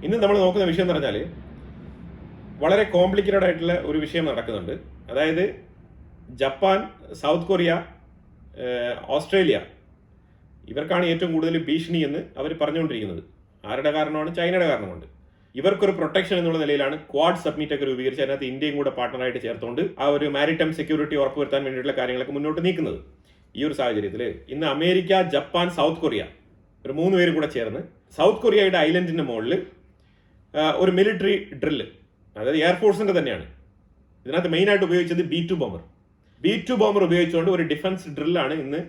ഇന്ന് നമ്മൾ നോക്കുന്ന വിഷയം എന്ന് പറഞ്ഞാൽ വളരെ കോംപ്ലിക്കേറ്റഡ് ആയിട്ടുള്ള ഒരു വിഷയം നടക്കുന്നുണ്ട്. അതായത് ജപ്പാൻ, സൗത്ത് കൊറിയ, ഓസ്ട്രേലിയ ഇവർക്കാണ് ഏറ്റവും കൂടുതൽ ഭീഷണി എന്ന് അവർ പറഞ്ഞുകൊണ്ടിരിക്കുന്നത്. ആരുടെ കാരണമാണ്? ചൈനയുടെ കാരണമുണ്ട്. ഇവർക്കൊരു പ്രൊട്ടക്ഷൻ എന്നുള്ള നിലയിലാണ് ക്വാഡ് സബ്മിറ്റ് ഒക്കെ രൂപീകരിച്ച് അതിനകത്ത് ഇന്ത്യയും കൂടെ പാർട്ണറായിട്ട് ചേർത്തുകൊണ്ട് ആ ഒരു മാരിടൈം സെക്യൂരിറ്റി ഉറപ്പുവരുത്താൻ വേണ്ടിയിട്ടുള്ള കാര്യങ്ങളൊക്കെ മുന്നോട്ട് നീക്കുന്നത്. ഈ ഒരു സാഹചര്യത്തിൽ ഇന്ന് അമേരിക്ക, ജപ്പാൻ, സൗത്ത് കൊറിയ ഒരു 3 പേരും കൂടെ ചേർന്ന് സൗത്ത് കൊറിയയുടെ ഐലൻഡിന്റെ മുകളിൽ ഒരു മിലിറ്ററി ഡ്രില്ല്, അതായത് എയർഫോഴ്സിന്റെ തന്നെയാണ്, ഇതിനകത്ത് മെയിനായിട്ട് ഉപയോഗിച്ചത് B-2 ബോംബർ ഉപയോഗിച്ചുകൊണ്ട് ഒരു ഡിഫൻസ് ഡ്രില്ലാണ് ഇന്ന്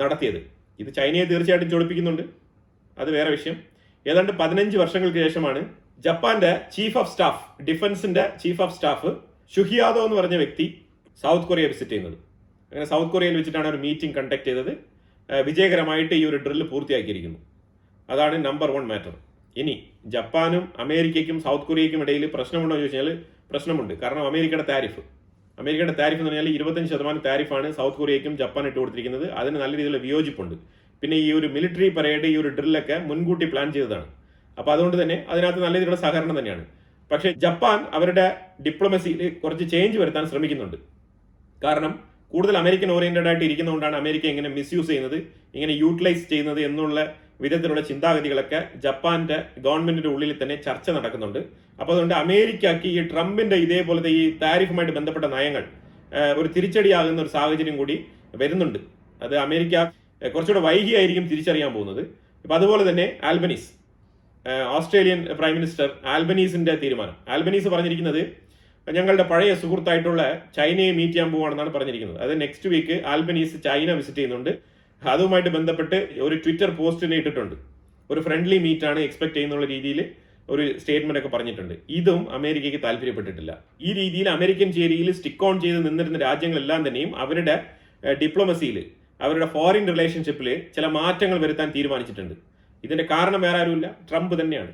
നടത്തിയത്. ഇത് ചൈനയെ തീർച്ചയായിട്ടും ചൊടിപ്പിക്കുന്നുണ്ട്, അത് വേറെ വിഷയം. ഏതാണ്ട് 15 വർഷങ്ങൾക്ക് ശേഷമാണ് ജപ്പാന്റെ ചീഫ് ഓഫ് സ്റ്റാഫ്, ഡിഫൻസിന്റെ ചീഫ് ഓഫ് സ്റ്റാഫ് ഷുഹിയാദോ എന്ന് പറഞ്ഞ വ്യക്തി സൗത്ത് കൊറിയ വിസിറ്റ് ചെയ്യുന്നത്. അങ്ങനെ സൗത്ത് കൊറിയയിൽ വെച്ചിട്ടാണ് ഒരു മീറ്റിംഗ് കണ്ടക്ട് ചെയ്തത്. വിജയകരമായിട്ട് ഈ ഒരു ഡ്രില്ല് പൂർത്തിയാക്കിയിരിക്കുന്നു. അതാണ് നമ്പർ 1 മാറ്റർ. ഇനി ജപ്പാനും അമേരിക്കയ്ക്കും സൗത്ത് കൊറിയയ്ക്കും ഇടയിൽ പ്രശ്നമുണ്ടോ എന്ന് ചോദിച്ചാൽ പ്രശ്നമുണ്ട്. കാരണം അമേരിക്കയുടെ താരിഫ് എന്ന് പറഞ്ഞാൽ 25% താരിഫാണ് സൗത്ത് കൊറിയയ്ക്കും ജപ്പാൻ ഇട്ട് കൊടുത്തിരിക്കുന്നത്. അതിന് നല്ല രീതിയിലുള്ള വിയോജിപ്പുണ്ട്. പിന്നെ ഈ ഒരു മിലിറ്ററി പരേഡ്, ഈ ഒരു ഡ്രില്ലൊക്കെ മുൻകൂട്ടി പ്ലാൻ ചെയ്തതാണ്. അപ്പോൾ അതുകൊണ്ട് തന്നെ അതിനകത്ത് നല്ല രീതിയിലുള്ള സഹകരണം തന്നെയാണ്. പക്ഷേ ജപ്പാൻ അവരുടെ ഡിപ്ലോമസിയിൽ കുറച്ച് ചേഞ്ച് വരുത്താൻ ശ്രമിക്കുന്നുണ്ട്. കാരണം കൂടുതൽ അമേരിക്കൻ ഓറിയന്റഡ് ആയിട്ട് ഇരിക്കുന്നതുകൊണ്ടാണ് അമേരിക്ക ഇങ്ങനെ മിസ്യൂസ് ചെയ്യുന്നത്, ഇങ്ങനെ യൂട്ടിലൈസ് ചെയ്യുന്നത് എന്നുള്ള വിധത്തിലുള്ള ചിന്താഗതികളൊക്കെ ജപ്പാന്റെ ഗവൺമെന്റിന്റെ ഉള്ളിൽ തന്നെ ചർച്ച നടക്കുന്നുണ്ട്. അപ്പോൾ അതുകൊണ്ട് അമേരിക്കക്ക് ഈ ട്രംപിന്റെ ഇതേപോലത്തെ ഈ താരിഫുമായിട്ട് ബന്ധപ്പെട്ട നയങ്ങൾ ഒരു തിരിച്ചടിയാകുന്ന ഒരു സാഹചര്യം കൂടി വരുന്നുണ്ട്. അത് അമേരിക്ക കുറച്ചുകൂടെ വൈകിയായിരിക്കും തിരിച്ചറിയാൻ പോകുന്നത്. ഇപ്പൊ അതുപോലെ തന്നെ ആൽബനീസ്, ഓസ്ട്രേലിയൻ പ്രൈം മിനിസ്റ്റർ ആൽബനീസിന്റെ തീരുമാനം, ആൽബനീസ് പറഞ്ഞിരിക്കുന്നത് ഞങ്ങളുടെ പഴയ സുഹൃത്തായിട്ടുള്ള ചൈനയെ മീറ്റ് ചെയ്യാൻ പോവാണെന്നാണ് പറഞ്ഞിരിക്കുന്നത്. അത് next week Albanese China visit ചെയ്യുന്നുണ്ട്. അതുമായിട്ട് ബന്ധപ്പെട്ട് ഒരു ട്വിറ്റർ പോസ്റ്റിനെ ഇട്ടിട്ടുണ്ട്. ഒരു ഫ്രണ്ട്ലി മീറ്റ് ആണ് എക്സ്പെക്ട് ചെയ്യുന്നുള്ള രീതിയിൽ ഒരു സ്റ്റേറ്റ്മെന്റ് ഒക്കെ പറഞ്ഞിട്ടുണ്ട്. ഇതും അമേരിക്കയ്ക്ക് താല്പര്യപ്പെട്ടിട്ടില്ല. ഈ രീതിയിൽ അമേരിക്കൻ ചേരിയിൽ സ്റ്റിക്ക് ഓൺ ചെയ്ത് നിന്നിരുന്ന രാജ്യങ്ങളെല്ലാം തന്നെയും അവരുടെ ഡിപ്ലോമസിയിൽ, അവരുടെ ഫോറിൻ റിലേഷൻഷിപ്പിൽ ചില മാറ്റങ്ങൾ വരുത്താൻ തീരുമാനിച്ചിട്ടുണ്ട്. ഇതിന്റെ കാരണം വേറെ ആരുമില്ല, ട്രംപ് തന്നെയാണ്.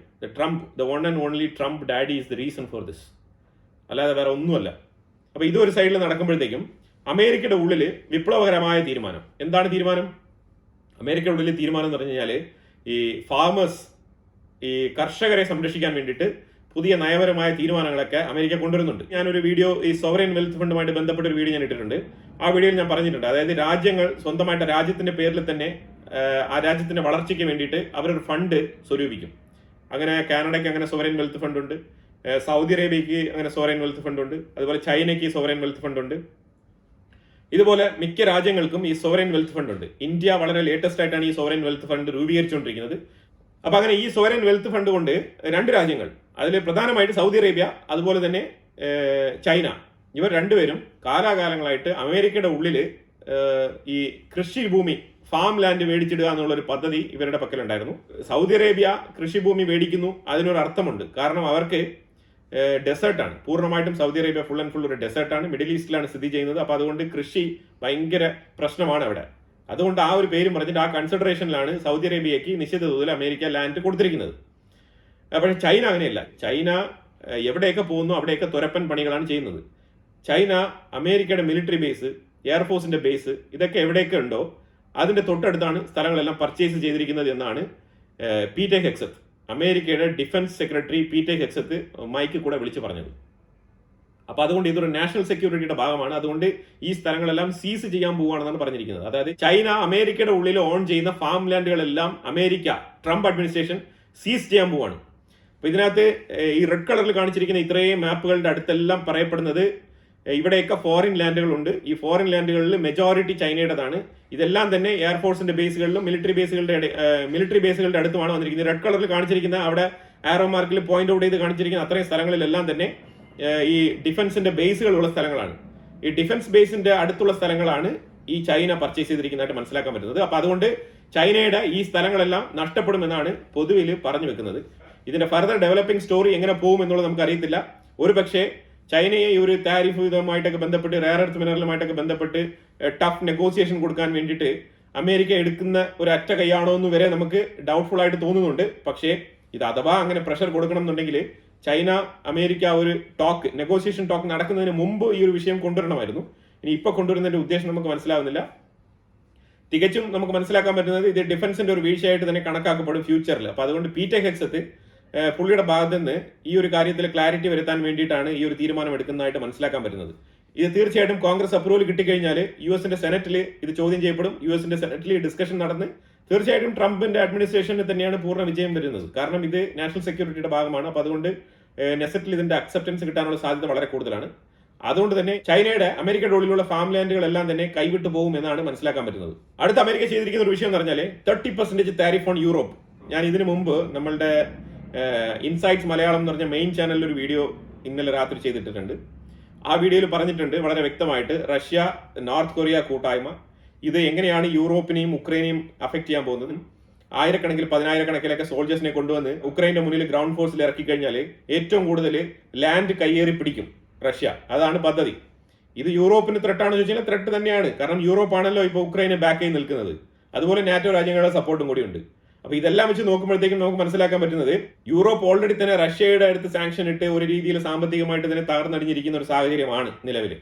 The one and only Trump daddy is the reason for this, അല്ലാതെ വേറെ ഒന്നുമല്ല. അപ്പൊ ഇതൊരു സൈഡിൽ നടക്കുമ്പോഴത്തേക്കും അമേരിക്കയുടെ ഉള്ളിൽ വിപ്ലവകരമായ തീരുമാനം. എന്താണ് തീരുമാനം? അമേരിക്കയുടെ ഉള്ളിൽ തീരുമാനം എന്ന് പറഞ്ഞു കഴിഞ്ഞാൽ ഈ ഫാമേഴ്സ്, ഈ കർഷകരെ സംരക്ഷിക്കാൻ വേണ്ടിയിട്ട് പുതിയ നയപരമായ തീരുമാനങ്ങളൊക്കെ അമേരിക്ക കൊണ്ടുവരുന്നുണ്ട്. ഞാനൊരു വീഡിയോ, ഈ സോവറൈൻ വെൽത്ത് ഫണ്ടുമായിട്ട് ബന്ധപ്പെട്ട ഒരു വീഡിയോ ഞാൻ ഇട്ടിട്ടുണ്ട്. ആ വീഡിയോയിൽ ഞാൻ പറഞ്ഞിട്ടുണ്ട്, അതായത് രാജ്യങ്ങൾ സ്വന്തമായിട്ട് രാജ്യത്തിന്റെ പേരിൽ തന്നെ ആ രാജ്യത്തിന്റെ വളർച്ചയ്ക്ക് വേണ്ടിയിട്ട് അവരൊരു ഫണ്ട് സ്വരൂപിക്കും. അങ്ങനെ കാനഡയ്ക്ക് അങ്ങനെ സോവറൈൻ വെൽത്ത് ഫണ്ട് ഉണ്ട്, സൗദി അറേബ്യയ്ക്ക് അങ്ങനെ സോവറൈൻ വെൽത്ത് ഫണ്ട് ഉണ്ട്, അതുപോലെ ചൈനയ്ക്ക് സോവറൈൻ വെൽത്ത് ഫണ്ട് ഉണ്ട്. ഇതുപോലെ മിക്ക രാജ്യങ്ങൾക്കും ഈ സോവറൈൻ വെൽത്ത് ഫണ്ട് ഉണ്ട്. ഇന്ത്യ വളരെ ലേറ്റസ്റ്റ് ആയിട്ടാണ് ഈ സോവറൈൻ വെൽത്ത് ഫണ്ട് രൂപീകരിച്ചുകൊണ്ടിരിക്കുന്നത്. അപ്പൊ അങ്ങനെ ഈ സോവറൈൻ വെൽത്ത് ഫണ്ട് കൊണ്ട് 2 രാജ്യങ്ങൾ, അതിൽ പ്രധാനമായിട്ട് സൗദി അറേബ്യ അതുപോലെ തന്നെ ചൈന, ഇവർ രണ്ടുപേരും കാലാകാലങ്ങളായിട്ട് അമേരിക്കയുടെ ഉള്ളിൽ ഈ കൃഷിഭൂമി, ഫാം ലാൻഡ് മേടിച്ചിടുക എന്നുള്ളൊരു പദ്ധതി ഇവരുടെ പക്കലുണ്ടായിരുന്നു. സൗദി അറേബ്യ കൃഷിഭൂമി മേടിക്കുന്നു, അതിനൊരു അർത്ഥമുണ്ട്. കാരണം അവർക്ക് ഡെസേർട്ടാണ്, പൂർണ്ണമായിട്ടും Saudi Arabia full and full ഒരു ഡെസേർട്ടാണ്, മിഡിൽ ഈസ്റ്റിലാണ് സ്ഥിതി ചെയ്യുന്നത്. അപ്പോൾ അതുകൊണ്ട് കൃഷി ഭയങ്കര പ്രശ്നമാണ് അവിടെ. അതുകൊണ്ട് ആ ഒരു പേരും പറഞ്ഞിട്ട് ആ കൺസിഡറേഷനിലാണ് സൗദി അറേബ്യയ്ക്ക് നിശ്ചിത തോതിൽ അമേരിക്ക ലാൻഡ് കൊടുത്തിരിക്കുന്നത്. പക്ഷേ ചൈന അങ്ങനെയല്ല. ചൈന എവിടെയൊക്കെ പോകുന്നു അവിടെയൊക്കെ തുരപ്പൻ പണികളാണ് ചെയ്യുന്നത്. ചൈന അമേരിക്കയുടെ മിലിറ്ററി ബേസ്, എയർഫോഴ്സിന്റെ ബേസ്, ഇതൊക്കെ എവിടെയൊക്കെ ഉണ്ടോ അതിന്റെ തൊട്ടടുത്താണ് സ്ഥലങ്ങളെല്ലാം പർച്ചേസ് ചെയ്തിരിക്കുന്നത് എന്നാണ് പീറ്റർ ഹെക്സത്ത്, അമേരിക്കയുടെ defence secretary Peter Hegseth Mike കൂടെ വിളിച്ചു പറഞ്ഞത്. അപ്പൊ അതുകൊണ്ട് ഇതൊരു നാഷണൽ സെക്യൂരിറ്റിയുടെ ഭാഗമാണ്. അതുകൊണ്ട് ഈ സ്ഥലങ്ങളെല്ലാം സീസ് ചെയ്യാൻ പോവുകയാണെന്നാണ് പറഞ്ഞിരിക്കുന്നത്. അതായത് ചൈന അമേരിക്കയുടെ ഉള്ളിൽ ഓൺ ചെയ്യുന്ന ഫാം ലാൻഡുകളെല്ലാം അമേരിക്ക, ട്രംപ് അഡ്മിനിസ്ട്രേഷൻ സീസ് ചെയ്യാൻ പോവാണ്. അപ്പൊ ഇതിനകത്ത് ഈ റെഡ് കളറിൽ കാണിച്ചിരിക്കുന്ന ഇത്രയും മാപ്പുകളുടെ അടുത്തെല്ലാം പറയപ്പെടുന്നത് ഇവിടെയൊക്കെ ഫോറിൻ ലാൻഡുകളുണ്ട്. ഈ ഫോറിൻ ലാൻഡുകളിൽ മെജോറിറ്റി ചൈനയുടേതാണ്. ഇതെല്ലാം തന്നെ എയർഫോഴ്സിന്റെ ബേസുകളിലും മിലിറ്ററി ബേസുകളുടെ അടുത്തുമാണ് വന്നിരിക്കുന്നത്. റെഡ് കളറിൽ കാണിച്ചിരിക്കുന്ന അവിടെ ആരോ മാർക്കിൽ പോയിന്റ് ഔട്ട് ചെയ്ത് കാണിച്ചിരിക്കുന്ന അത്രയും സ്ഥലങ്ങളിലെല്ലാം തന്നെ ഈ ഡിഫൻസിന്റെ ബേസുകളുള്ള സ്ഥലങ്ങളാണ്. ഈ ഡിഫൻസ് ബേസിന്റെ അടുത്തുള്ള സ്ഥലങ്ങളാണ് ഈ ചൈന പർച്ചേസ് ചെയ്തിരിക്കുന്നതായിട്ട് മനസ്സിലാക്കാൻ പറ്റുന്നത്. അപ്പൊ അതുകൊണ്ട് ചൈനയുടെ ഈ സ്ഥലങ്ങളെല്ലാം നഷ്ടപ്പെടുമെന്നാണ് പൊതുവിൽ പറഞ്ഞു വെക്കുന്നത്. ഇതിന്റെ ഫർദർ ഡെവലപ്പിംഗ് സ്റ്റോറി എങ്ങനെ പോകും എന്നുള്ളത് നമുക്ക് അറിയത്തില്ല. ഒരു പക്ഷേ ചൈനയെ ഈ ഒരു താരിഫ് ഇതുമായിട്ടൊക്കെ ബന്ധപ്പെട്ട്, റെയർ എർത്ത് മിനറലുമായിട്ടൊക്കെ ബന്ധപ്പെട്ട് ടഫ് നെഗോസിയേഷൻ കൊടുക്കാൻ വേണ്ടിയിട്ട് അമേരിക്ക എടുക്കുന്ന ഒരു അറ്റ കൈയാണോ എന്ന് വരെ നമുക്ക് ഡൗട്ട്ഫുൾ ആയിട്ട് തോന്നുന്നുണ്ട്. പക്ഷേ ഇത് അഥവാ അങ്ങനെ പ്രഷർ കൊടുക്കണം എന്നുണ്ടെങ്കിൽ ചൈന അമേരിക്ക ഒരു നെഗോസിയേഷൻ ടോക്ക് നടക്കുന്നതിന് മുമ്പ് ഈ ഒരു വിഷയം കൊണ്ടുവരണമായിരുന്നു. ഇനി ഇപ്പൊ കൊണ്ടുവരുന്നതിന്റെ ഉദ്ദേശം നമുക്ക് മനസ്സിലാവുന്നില്ല. തികച്ചും നമുക്ക് മനസ്സിലാക്കാൻ പറ്റുന്നത് ഇത് ഡിഫൻസിന്റെ ഒരു വീഴ്ചയായിട്ട് തന്നെ കണക്കാക്കപ്പെടും ഫ്യൂച്ചറിൽ. അപ്പൊ അതുകൊണ്ട് പീറ്റർ ഹെക്സത്ത് പുള്ളിയുടെ ഭാഗത്ത് നിന്ന് ഈ ഒരു കാര്യത്തിൽ ക്ലാരിറ്റി വരുത്താൻ വേണ്ടിയിട്ടാണ് ഈ ഒരു തീരുമാനം എടുക്കുന്നതായിട്ട് മനസ്സിലാക്കാൻ പറ്റുന്നത്. ഇത് തീർച്ചയായിട്ടും കോൺഗ്രസ് അപ്രൂവൽ കിട്ടിക്കഴിഞ്ഞാൽ യുഎസിന്റെ സെനറ്റിൽ ഇത് ചോദ്യം ചെയ്യപ്പെടും. യുഎസിന്റെ സെനറ്റിൽ ഡിസ്കഷൻ നടന്ന് തീർച്ചയായിട്ടും ട്രംപിന്റെ അഡ്മിനിസ്ട്രേഷന് തന്നെയാണ് പൂർണ്ണ വിജയം വരുന്നത്. കാരണം ഇത് നാഷണൽ സെക്യൂരിറ്റിയുടെ ഭാഗമാണ്. അപ്പോൾ അതുകൊണ്ട് നെസറ്റിൽ ഇതിന്റെ അക്സെപ്റ്റൻസ് കിട്ടാനുള്ള സാധ്യത വളരെ കൂടുതലാണ്. അതുകൊണ്ട് തന്നെ ചൈനയുടെ അമേരിക്കയുടെ ഉള്ളിലുള്ള ഫാം ലാൻഡുകളെല്ലാം തന്നെ കൈവിട്ടു പോകും എന്നാണ് മനസ്സിലാക്കാൻ പറ്റുന്നത്. അടുത്ത അമേരിക്ക ചെയ്തിരിക്കുന്ന ഒരു വിഷയം എന്ന് പറഞ്ഞാൽ 30% താരിഫ് ഓൺ യൂറോപ്പ്. ഞാൻ ഇതിനു മുമ്പ് നമ്മളുടെ ഇൻസൈറ്റ്സ് മലയാളം എന്ന് പറഞ്ഞ മെയിൻ ചാനലിൽ ഒരു വീഡിയോ ഇന്നലെ രാത്രി ചെയ്തിട്ടുണ്ട്. ആ വീഡിയോയിൽ പറഞ്ഞിട്ടുണ്ട് വളരെ വ്യക്തമായിട്ട് റഷ്യ നോർത്ത് കൊറിയ കൂട്ടായ്മ ഇത് എങ്ങനെയാണ് യൂറോപ്പിനെയും ഉക്രൈനെയും അഫക്ട് ചെയ്യാൻ പോകുന്നത്. ആയിരക്കണക്കിൽ 10,000-കണക്കിലൊക്കെ സോൾജേഴ്സിനെ കൊണ്ടുവന്ന് ഉക്രൈന്റെ മുന്നിൽ ഗ്രൗണ്ട് ഫോഴ്സിൽ ഇറക്കി കഴിഞ്ഞാൽ ഏറ്റവും കൂടുതൽ ലാൻഡ് കയ്യേറി പിടിക്കും റഷ്യ. അതാണ് പദ്ധതി. ഇത് യൂറോപ്പിന് ത്രെട്ടാണെന്ന് ചോദിച്ചാൽ ത്രെട്ട് തന്നെയാണ്. കാരണം യൂറോപ്പ് ആണല്ലോ ഇപ്പോൾ ഉക്രൈനെ ബാക്ക് ചെയ്ത് നിൽക്കുന്നത്. അതുപോലെ നാറ്റോ രാജ്യങ്ങളുടെ സപ്പോർട്ടും കൂടിയുണ്ട്. അപ്പൊ ഇതെല്ലാം വെച്ച് നോക്കുമ്പോഴത്തേക്കും നമുക്ക് മനസ്സിലാക്കാൻ പറ്റുന്നത് യൂറോപ്പ് ഓൾറെഡി തന്നെ റഷ്യയുടെ അടുത്ത് സാങ്ഷൻ ഇട്ട് ഒരു രീതിയിൽ സാമ്പത്തികമായിട്ട് തന്നെ തകർന്നടിഞ്ഞിരിക്കുന്ന ഒരു സാഹചര്യമാണ് നിലവിൽ.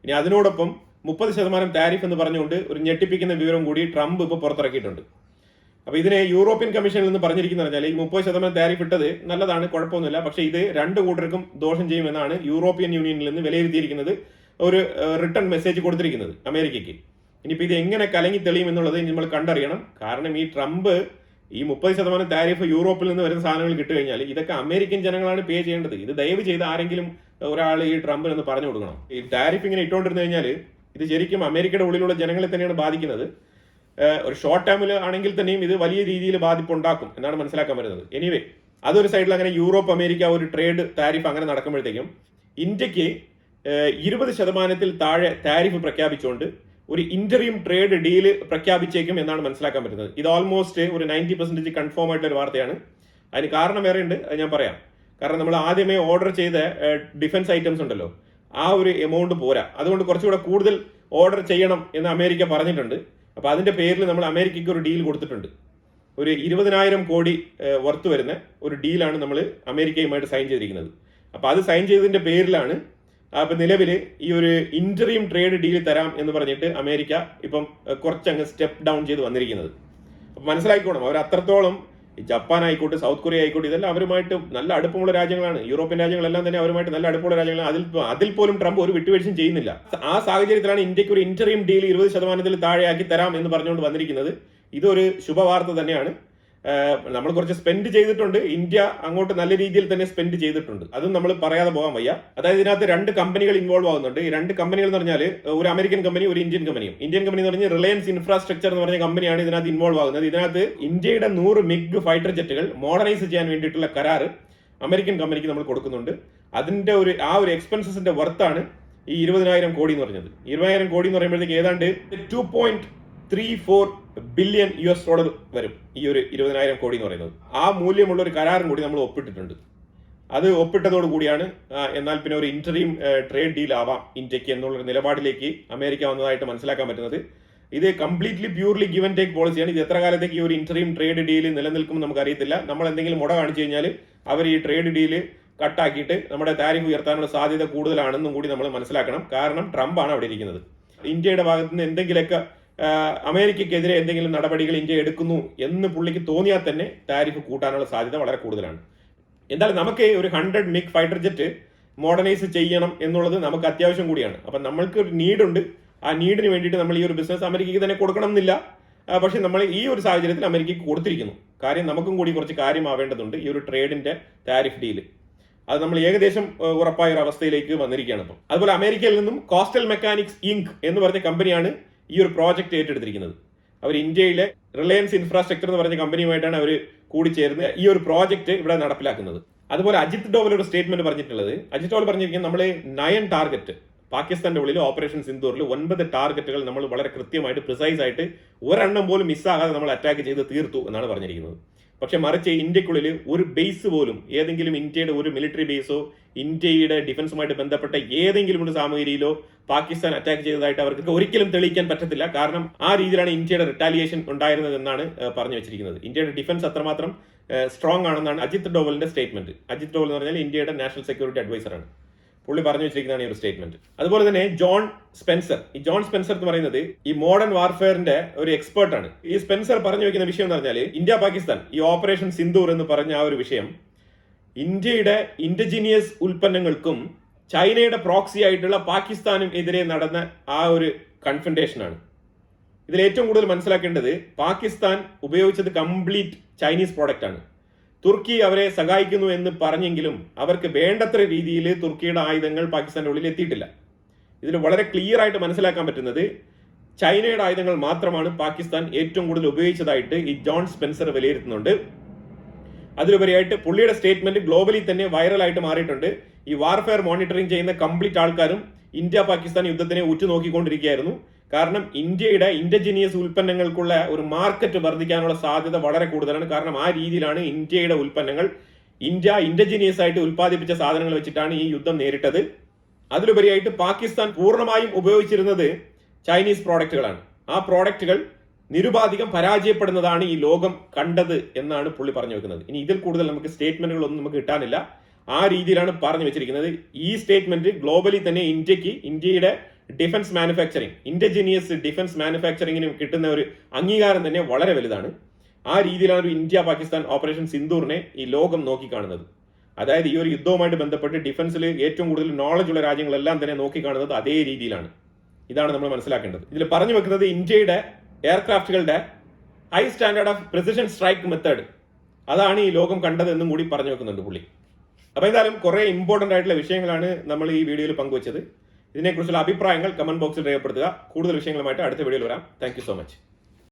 ഇനി അതിനോടൊപ്പം 30% താരിഫ് എന്ന് പറഞ്ഞുകൊണ്ട് ഒരു ഞെട്ടിപ്പിക്കുന്ന വിവരം കൂടി ട്രംപ് ഇപ്പോൾ പുറത്തിറക്കിയിട്ടുണ്ട്. അപ്പൊ ഇതിനെ യൂറോപ്യൻ കമ്മീഷനിൽ നിന്ന് പറഞ്ഞിരിക്കുന്ന പറഞ്ഞാൽ ഈ 30% താരിഫ് ഇട്ടത് നല്ലതാണ്, കുഴപ്പമൊന്നുമില്ല. പക്ഷെ ഇത് രണ്ട് കൂട്ടർക്കും ദോഷം ചെയ്യുമെന്നാണ് യൂറോപ്യൻ യൂണിയനിൽ നിന്ന് വിലയിരുത്തിയിരിക്കുന്നത്, ഒരു റിട്ടേൺ മെസ്സേജ് കൊടുത്തിരിക്കുന്നത് അമേരിക്കയ്ക്ക്. ഇനിയിപ്പോൾ ഇത് എങ്ങനെ കലങ്ങി തെളിയും എന്നുള്ളത് നമ്മൾ കണ്ടറിയണം. കാരണം ഈ ട്രംപ് ഈ 30% താരിഫ് യൂറോപ്പിൽ നിന്ന് വരുന്ന സാധനങ്ങൾ കിട്ടുകഴിഞ്ഞാൽ ഇതൊക്കെ അമേരിക്കൻ ജനങ്ങളാണ് പേ ചെയ്യേണ്ടത്. ഇത് ദയവ് ചെയ്ത് ആരെങ്കിലും ഒരാൾ ഈ ട്രംപിനൊന്ന് പറഞ്ഞു കൊടുക്കണം. ഈ താരിഫ് ഇങ്ങനെ ഇട്ടുകൊണ്ടിരുന്നു കഴിഞ്ഞാൽ ഇത് ശരിക്കും അമേരിക്കയുടെ ഉള്ളിലുള്ള ജനങ്ങളെ തന്നെയാണ് ബാധിക്കുന്നത്. ഒരു ഷോർട്ട് ടേമിൽ ആണെങ്കിൽ തന്നെയും ഇത് വലിയ രീതിയിൽ ബാധിപ്പുണ്ടാക്കും എന്നാണ് മനസ്സിലാക്കാൻ വരുന്നത്. എനിവേ, അതൊരു സൈഡിൽ അങ്ങനെ യൂറോപ്പ് അമേരിക്ക ഒരു ട്രേഡ് താരിഫ് അങ്ങനെ നടക്കുമ്പോഴത്തേക്കും ഇന്ത്യക്ക് 20% താഴെ താരിഫ് പ്രഖ്യാപിച്ചുകൊണ്ട് ഒരു ഇന്ററിയം ട്രേഡ് ഡീല് പ്രഖ്യാപിച്ചേക്കും എന്നാണ് മനസ്സിലാക്കാൻ പറ്റുന്നത്. ഇത് ഓൾമോസ്റ്റ് ഒരു 90% കൺഫേം ആയിട്ടുള്ള ഒരു വാർത്തയാണ്. അതിന് കാരണം വേറെ ഉണ്ട്, അത് ഞാൻ പറയാം. കാരണം നമ്മൾ ആദ്യമേ ഓർഡർ ചെയ്ത ഡിഫൻസ് ഐറ്റംസ് ഉണ്ടല്ലോ, ആ ഒരു എമൗണ്ട് പോരാ. അതുകൊണ്ട് കുറച്ചുകൂടെ കൂടുതൽ ഓർഡർ ചെയ്യണം എന്ന് അമേരിക്ക പറഞ്ഞിട്ടുണ്ട്. അപ്പൊ അതിന്റെ പേരിൽ നമ്മൾ അമേരിക്കയ്ക്ക് ഒരു ഡീൽ കൊടുത്തിട്ടുണ്ട്. ഒരു 20,000 കോടി വർത്ത് വരുന്ന ഒരു ഡീലാണ് നമ്മൾ അമേരിക്കയുമായിട്ട് സൈൻ ചെയ്തിരിക്കുന്നത്. അപ്പൊ അത് സൈൻ ചെയ്തതിന്റെ പേരിലാണ് അപ്പൊ നിലവിൽ ഈ ഒരു ഇന്ററിയം ട്രേഡ് ഡീൽ തരാം എന്ന് പറഞ്ഞിട്ട് അമേരിക്ക ഇപ്പം കുറച്ചങ്ങ് സ്റ്റെപ്പ് ഡൗൺ ചെയ്ത് വന്നിരിക്കുന്നത്. അപ്പൊ മനസ്സിലാക്കിക്കോണം, അവർ അത്രത്തോളം ജപ്പാൻ ആയിക്കോട്ടെ, സൗത്ത് കൊറിയ ആയിക്കോട്ടെ, ഇതെല്ലാം അവരുമായിട്ട് നല്ല അടുപ്പമുള്ള രാജ്യങ്ങളാണ്. യൂറോപ്യൻ രാജ്യങ്ങളെല്ലാം തന്നെ അവരുമായിട്ട് നല്ല അടുപ്പമുള്ള രാജ്യങ്ങളാണ്. അതിൽ പോലും ട്രംപ് ഒരു വിട്ടുവീഴ്ചയും ചെയ്യുന്നില്ല. ആ സാഹചര്യത്തിലാണ് ഇന്ത്യക്ക് ഒരു ഇന്ററിയം ഡീൽ 20% താഴെയാക്കി തരാം എന്ന് പറഞ്ഞുകൊണ്ട് വന്നിരിക്കുന്നത്. ഇതൊരു ശുഭവാർത്ത തന്നെയാണ്. നമ്മൾ കുറച്ച് സ്പെൻഡ് ചെയ്തിട്ടുണ്ട്, ഇന്ത്യ അങ്ങോട്ട് നല്ല രീതിയിൽ തന്നെ സ്പെൻഡ് ചെയ്തിട്ടുണ്ട്. അതും നമ്മൾ പറയാതെ പോകാൻ വയ്യ. അതായത് ഇതിനകത്ത് 2 കമ്പനികൾ ഇൻവോൾവ് ആവുന്നുണ്ട്. ഈ 2 കമ്പനികൾ എന്ന് പറഞ്ഞാൽ ഒരു അമേരിക്കൻ കമ്പനി, ഒരു ഇന്ത്യൻ കമ്പനിയും. ഇന്ത്യൻ കമ്പനി എന്ന് പറഞ്ഞാൽ റിലയൻസ് ഇൻഫ്രാസ്ട്രക്ചർ എന്ന് പറഞ്ഞ കമ്പനിയാണ് ഇതിനകത്ത് ഇൻവോൾവ് ആകുന്നത്. ഇതിനകത്ത് ഇന്ത്യയുടെ 100 മിഗ് ഫൈറ്റർ ജെറ്റുകൾ മോഡറൈസ് ചെയ്യാൻ വേണ്ടിയിട്ടുള്ള കരാറ് അമേരിക്കൻ കമ്പനിക്ക് നമ്മൾ കൊടുക്കുന്നുണ്ട്. അതിന്റെ ആ ഒരു എക്സ്പെൻസസിന്റെ വർത്താണ് ഈ 20,000 കോടി എന്ന് പറഞ്ഞത്. 20,000 കോടി എന്ന് പറയുമ്പോഴത്തേക്ക് ഏതാണ്ട് 2.34 ബില്യൺ US$ വരും ഈ ഒരു 20,000 കോടി എന്ന് പറയുന്നത്. ആ മൂല്യമുള്ള ഒരു കരാറും കൂടി നമ്മൾ ഒപ്പിട്ടിട്ടുണ്ട്. അത് ഒപ്പിട്ടതോടു കൂടിയാണ് എന്നാൽ പിന്നെ ഒരു ഇന്ററിയം ട്രേഡ് ഡീൽ ആവാം ഇന്ത്യക്ക് എന്നുള്ളൊരു നിലപാടിലേക്ക് അമേരിക്ക വന്നതായിട്ട് മനസ്സിലാക്കാൻ പറ്റുന്നത്. ഇത് completely purely give and take പോളിസിയാണ്. ഇത് എത്ര കാലത്തേക്ക് ഈ ഒരു ഇന്ററിയം ട്രേഡ് ഡീൽ നിലനിൽക്കും നമുക്ക് അറിയത്തില്ല. നമ്മൾ എന്തെങ്കിലും മുട കാണിച്ചു കഴിഞ്ഞാൽ അവർ ഈ ട്രേഡ് ഡീല് കട്ടാക്കിയിട്ട് നമ്മുടെ താരിഫ് ഉയർത്താനുള്ള സാധ്യത കൂടുതലാണെന്നും കൂടി നമ്മൾ മനസ്സിലാക്കണം. കാരണം ട്രംപ് ആണ് അവിടെ ഇരിക്കുന്നത്. ഇന്ത്യയുടെ ഭാഗത്ത് നിന്ന് എന്തെങ്കിലുമൊക്കെ അമേരിക്കക്കെതിരെ എന്തെങ്കിലും നടപടികൾ ഇന്ത്യ എടുക്കുന്നു എന്ന് പുള്ളിക്ക് തോന്നിയാൽ തന്നെ താരിഫ് കൂട്ടാനുള്ള സാധ്യത വളരെ കൂടുതലാണ്. എന്തായാലും നമുക്ക് ഒരു 100 മിഗ് ഫൈറ്റർ ജെറ്റ് മോഡേണൈസ് ചെയ്യണം എന്നുള്ളത് നമുക്ക് അത്യാവശ്യം കൂടിയാണ്. അപ്പം നമ്മൾക്ക് ഒരു നീഡുണ്ട്. ആ നീഡിന് വേണ്ടിയിട്ട് നമ്മൾ ഈ ഒരു ബിസിനസ് അമേരിക്കയ്ക്ക് തന്നെ കൊടുക്കണം എന്നില്ല. പക്ഷെ നമ്മൾ ഈ ഒരു സാഹചര്യത്തിൽ അമേരിക്കയ്ക്ക് കൊടുത്തിരിക്കുന്നു. കാര്യം നമുക്കും കൂടി കുറച്ച് കാര്യമാവേണ്ടതുണ്ട്. ഈ ഒരു ട്രേഡിന്റെ താരിഫ് ഡീല് അത് നമ്മൾ ഏകദേശം ഉറപ്പായ ഒരു അവസ്ഥയിലേക്ക് വന്നിരിക്കുകയാണ്. അപ്പം അതുപോലെ അമേരിക്കയിൽ നിന്നും കോസ്റ്റൽ മെക്കാനിക്സ് ഇങ്ക് എന്ന് പറഞ്ഞ കമ്പനിയാണ് ഈ ഒരു പ്രോജക്റ്റ് ഏറ്റെടുത്തിരിക്കുന്നത്. അവർ ഇന്ത്യയിലെ റിലയൻസ് ഇൻഫ്രാസ്ട്രക്ചർ എന്ന് പറഞ്ഞ കമ്പനിയുമായിട്ടാണ് അവർ കൂടിച്ചേർന്ന് ഈ ഒരു പ്രോജക്റ്റ് ഇവിടെ നടപ്പിലാക്കുന്നത്. അതുപോലെ അജിത് ഡോവൽ ഒരു സ്റ്റേറ്റ്മെന്റ് പറഞ്ഞിട്ടുള്ളത്. അജിത് ഡോവൽ പറഞ്ഞിരിക്കുന്നത് നമ്മൾ 9 ടാർഗറ്റ് പാകിസ്ഥാന്റെ ഉള്ളിൽ ഓപ്പറേഷൻ സിന്ദൂറിൽ 9 ടാർഗറ്റുകൾ നമ്മൾ വളരെ കൃത്യമായിട്ട് പ്രിസൈസ് ആയിട്ട് ഒരെണ്ണം പോലും മിസ്സാകാതെ നമ്മൾ അറ്റാക്ക് ചെയ്ത് തീർത്തു എന്നാണ് പറഞ്ഞിരിക്കുന്നത്. പക്ഷെ മറിച്ച് ഇന്ത്യക്കുള്ളിൽ ഒരു ബേസ് പോലും, ഏതെങ്കിലും ഇന്ത്യയുടെ ഒരു മിലിറ്ററി ബേസോ ഇന്ത്യയുടെ ഡിഫൻസുമായിട്ട് ബന്ധപ്പെട്ട ഏതെങ്കിലും ഒരു സാമഗ്രിയിലോ പാകിസ്ഥാൻ അറ്റാക്ക് ചെയ്തതായിട്ട് അവർക്ക് ഒരിക്കലും തെളിയിക്കാൻ പറ്റത്തില്ല. കാരണം ആ രീതിയിലാണ് ഇന്ത്യയുടെ റിട്ടാലിയേഷൻ ഉണ്ടായിരുന്നത് എന്നാണ് പറഞ്ഞു വെച്ചിരിക്കുന്നത്. ഇന്ത്യയുടെ ഡിഫൻസ് അത്രമാത്രം സ്ട്രോങ് ആണെന്നാണ് അജിത് ഡോവലിന്റെ സ്റ്റേറ്റ്മെന്റ്. അജിത് ഡോവൽ എന്ന് പറഞ്ഞാൽ ഇന്ത്യയുടെ നാഷണൽ സെക്യൂരിറ്റി അഡ്വൈസറാണ്. പുള്ളി പറഞ്ഞു വെച്ചിരിക്കുന്നതാണ് ഈ ഒരു സ്റ്റേറ്റ്മെന്റ്. അതുപോലെ തന്നെ ജോൺ സ്പെൻസർ എന്ന് പറയുന്നത് ഈ മോഡേൺ വാർഫെയറിന്റെ ഒരു എക്സ്പേർട്ട് ആണ്. ഈ സ്പെൻസർ പറഞ്ഞു വെക്കുന്ന വിഷയം എന്ന് പറഞ്ഞാൽ ഇന്ത്യ പാകിസ്ഥാൻ ഈ ഓപ്പറേഷൻ സിന്ദൂർ എന്ന് പറഞ്ഞ ആ ഒരു വിഷയം ഇന്ത്യയുടെ ഇൻഡിജിനിയസ് ഉൽപ്പന്നങ്ങൾക്കും ചൈനയുടെ പ്രോക്സി ആയിട്ടുള്ള പാകിസ്ഥാനും എതിരെ നടന്ന ആ ഒരു കൺഫ്രണ്ടേഷനാണ്. ഇതിൽ ഏറ്റവും കൂടുതൽ മനസ്സിലാക്കേണ്ടത് പാകിസ്ഥാൻ ഉപയോഗിച്ചത് കംപ്ലീറ്റ് ചൈനീസ് പ്രോഡക്റ്റ് ആണ്. തുർക്കി അവരെ സഹായിക്കുന്നു എന്ന് പറഞ്ഞെങ്കിലും അവർക്ക് വേണ്ടത്ര രീതിയിൽ തുർക്കിയുടെ ആയുധങ്ങൾ പാകിസ്ഥാന്റെ ഉള്ളിൽ എത്തിയിട്ടില്ല. ഇതിൽ വളരെ ക്ലിയർ ആയിട്ട് മനസ്സിലാക്കാൻ പറ്റുന്നത് ചൈനയുടെ ആയുധങ്ങൾ മാത്രമാണ് പാകിസ്ഥാൻ ഏറ്റവും കൂടുതൽ ഉപയോഗിച്ചതായിട്ട് ഈ ജോൺ സ്പെൻസർ വിലയിരുത്തുന്നുണ്ട്. അതിലുപരിയായിട്ട് പുള്ളിയുടെ സ്റ്റേറ്റ്മെന്റ് ഗ്ലോബലി തന്നെ വൈറലായിട്ട് മാറിയിട്ടുണ്ട്. ഈ വാർഫെയർ മോണിറ്ററിംഗ് ചെയ്യുന്ന കംപ്ലീറ്റ് ആൾക്കാരും ഇന്ത്യ പാകിസ്ഥാൻ യുദ്ധത്തിനെ ഉറ്റുനോക്കിക്കൊണ്ടിരിക്കുകയായിരുന്നു. കാരണം ഇന്ത്യയുടെ ഇൻഡിജിനിയസ് ഉൽപ്പന്നങ്ങൾക്കുള്ള ഒരു മാർക്കറ്റ് വർദ്ധിക്കാനുള്ള സാധ്യത വളരെ കൂടുതലാണ്. കാരണം ആ രീതിയിലാണ് ഇന്ത്യയുടെ ഉൽപ്പന്നങ്ങൾ, ഇന്ത്യ ഇൻഡിജിനിയസ് ആയിട്ട് ഉൽപ്പാദിപ്പിച്ച സാധനങ്ങൾ വെച്ചിട്ടാണ് ഈ യുദ്ധം നേരിട്ടത്. അതിലുപരിയായിട്ട് പാകിസ്ഥാൻ പൂർണ്ണമായും ഉപയോഗിച്ചിരുന്നത് ചൈനീസ് പ്രോഡക്റ്റുകളാണ്. ആ പ്രോഡക്റ്റുകൾ നിരുപാധികം പരാജയപ്പെടുന്നതാണ് ഈ ലോകം കണ്ടത് എന്നാണ് പുള്ളി പറഞ്ഞു വെക്കുന്നത്. ഇനി ഇതിൽ കൂടുതൽ നമുക്ക് സ്റ്റേറ്റ്മെന്റുകളൊന്നും നമുക്ക് കിട്ടാനില്ല. ആ രീതിയിലാണ് പറഞ്ഞു വെച്ചിരിക്കുന്നത്. ഈ സ്റ്റേറ്റ്മെന്റ് ഗ്ലോബലി തന്നെ ഇന്ത്യയുടെ ഡിഫൻസ് മാനുഫാക്ചറിങ്, ഇൻഡിജിനിയസ് ഡിഫൻസ് മാനുഫാക്ചറിങ്ങിന് കിട്ടുന്ന ഒരു അംഗീകാരം തന്നെ വളരെ വലുതാണ്. ആ രീതിയിലാണ് ഒരു ഇന്ത്യ പാകിസ്ഥാൻ ഓപ്പറേഷൻ സിന്ദൂറിനെ ഈ ലോകം നോക്കിക്കാണുന്നത്. അതായത് ഈ ഒരു യുദ്ധവുമായിട്ട് ബന്ധപ്പെട്ട് ഡിഫൻസിൽ ഏറ്റവും കൂടുതൽ നോളജ് ഉള്ള രാജ്യങ്ങളെല്ലാം തന്നെ നോക്കിക്കാണുന്നത് അതേ രീതിയിലാണ്. ഇതാണ് നമ്മൾ മനസ്സിലാക്കേണ്ടത്. ഇതിൽ പറഞ്ഞു വെക്കുന്നത് ഇന്ത്യയുടെ എയർക്രാഫ്റ്റുകളുടെ high standard of precision strike method, അതാണ് ഈ ലോകം കണ്ടത് എന്നും കൂടി പറഞ്ഞു വെക്കുന്നുണ്ട് പുള്ളി. അപ്പോൾ എന്തായാലും കുറെ ഇമ്പോർട്ടന്റ് ആയിട്ടുള്ള വിഷയങ്ങളാണ് നമ്മൾ ഈ വീഡിയോയിൽ പങ്കുവച്ചത്. ഇതിനെക്കുറിച്ചുള്ള അഭിപ്രായങ്ങൾ കമന്റ് ബോക്സിൽ രേഖപ്പെടുത്തുക. കൂടുതൽ വിഷയങ്ങളുമായിട്ട് അടുത്ത വീഡിയോയിൽ വരാം. Thank you so much.